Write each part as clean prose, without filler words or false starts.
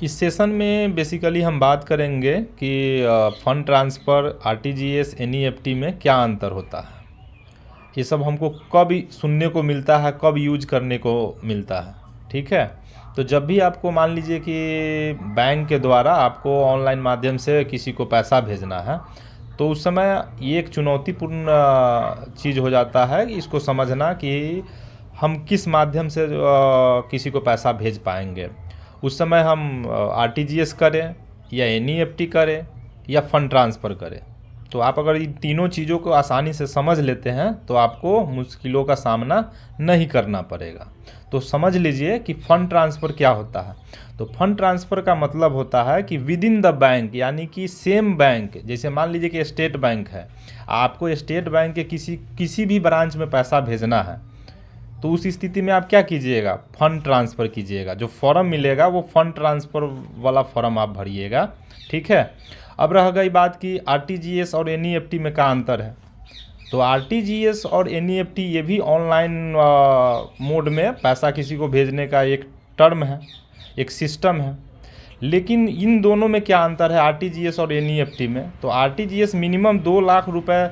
इस सेशन में बेसिकली हम बात करेंगे कि फ़ंड ट्रांसफ़र, आरटीजीएस, एनईएफटी में क्या अंतर होता है। ये सब हमको कब सुनने को मिलता है, कब यूज करने को मिलता है, ठीक है। तो जब भी आपको मान लीजिए कि बैंक के द्वारा आपको ऑनलाइन माध्यम से किसी को पैसा भेजना है, तो उस समय ये एक चुनौतीपूर्ण चीज़ हो जाता है कि इसको समझना कि हम किस माध्यम से किसी को पैसा भेज पाएंगे। उस समय हम आरटीजीएस करें या एनईएफटी करें या फ़ंड ट्रांसफ़र करें। तो आप अगर इन तीनों चीज़ों को आसानी से समझ लेते हैं तो आपको मुश्किलों का सामना नहीं करना पड़ेगा। तो समझ लीजिए कि फ़ंड ट्रांसफ़र क्या होता है। तो फ़ंड ट्रांसफ़र का मतलब होता है कि विद इन द बैंक, यानी कि सेम बैंक, जैसे मान लीजिए कि स्टेट बैंक है, आपको स्टेट बैंक के किसी भी ब्रांच में पैसा भेजना है, तो उस स्थिति में आप क्या कीजिएगा, फ़ंड ट्रांसफ़र कीजिएगा। जो फॉर्म मिलेगा वो फ़ंड ट्रांसफ़र वाला फॉर्म आप भरिएगा, ठीक है। अब रह गई बात कि आरटीजीएस और एनईएफटी में क्या अंतर है। तो आरटीजीएस और एनईएफटी ये भी ऑनलाइन मोड में पैसा किसी को भेजने का एक टर्म है, एक सिस्टम है। लेकिन इन दोनों में क्या अंतर है, आरटीजीएस और एनईएफटी में। तो आरटीजीएस मिनिमम 2 लाख रुपए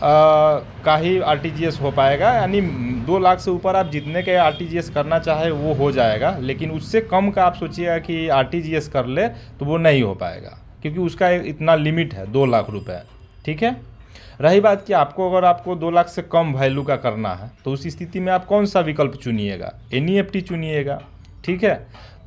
का ही आरटीजीएस हो पाएगा, यानी 2 लाख से ऊपर आप जितने के आरटीजीएस करना चाहे वो हो जाएगा। लेकिन उससे कम का आप सोचिएगा कि आरटीजीएस कर ले तो वो नहीं हो पाएगा, क्योंकि उसका इतना लिमिट है 2 लाख रुपए, ठीक है। रही बात कि अगर आपको 2 लाख से कम वैल्यू का करना है, तो उस स्थिति में आप कौन सा विकल्प चुनिएगा, एनईएफटी चुनिएगा, ठीक है।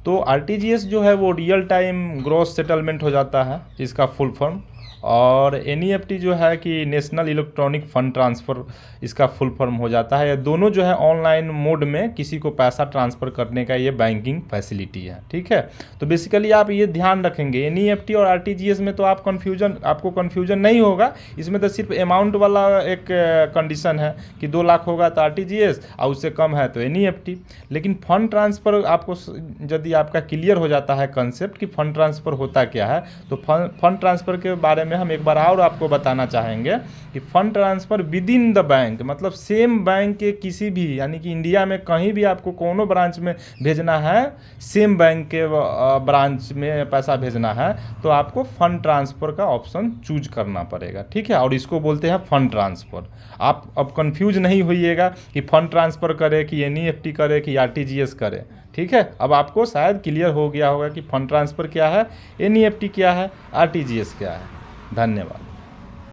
तो आरटीजीएस जो है वो रियल टाइम ग्रॉस सेटलमेंट हो जाता है, इसका फुल फॉर्म। और एनईएफटी जो है कि नेशनल इलेक्ट्रॉनिक फ़ंड ट्रांसफ़र, इसका फुल फॉर्म हो जाता है। ये दोनों जो है ऑनलाइन मोड में किसी को पैसा ट्रांसफ़र करने का ये बैंकिंग फैसिलिटी है, ठीक है। तो बेसिकली आप ये ध्यान रखेंगे, एनईएफटी और आरटीजीएस में तो आपको कन्फ्यूजन नहीं होगा। इसमें तो सिर्फ अमाउंट वाला एक कंडीशन है कि 2 लाख होगा तो आरटीजीएस और उससे कम है तो एनईएफटी। लेकिन फ़ंड ट्रांसफ़र आपको यदि आपका क्लियर हो जाता है कंसेप्ट कि फ़ंड ट्रांसफ़र होता क्या है, तो फंड ट्रांसफ़र के बारे में हम एक बार और आपको बताना चाहेंगे कि fund transfer with in the bank, मतलब सेम बैंक के किसी भी, यानी कि इंडिया में कहीं भी आपको कोनो ब्रांच में भेजना है, सेम बैंक के ब्रांच में पैसा भेजना है, तो आपको फ़ंड ट्रांसफ़र का ऑप्शन चूज करना पड़ेगा, ठीक है। और इसको बोलते हैं फ़ंड ट्रांसफ़र। आप अब कंफ्यूज नहीं होइएगा कि फ़ंड ट्रांसफ़र करे कि एनईएफटी करे कि आरटीजीएस करे, ठीक है। अब आपको शायद क्लियर हो गया होगा कि फ़ंड ट्रांसफ़र क्या है, एनईएफटी क्या है, आरटीजीएस क्या है। धन्यवाद।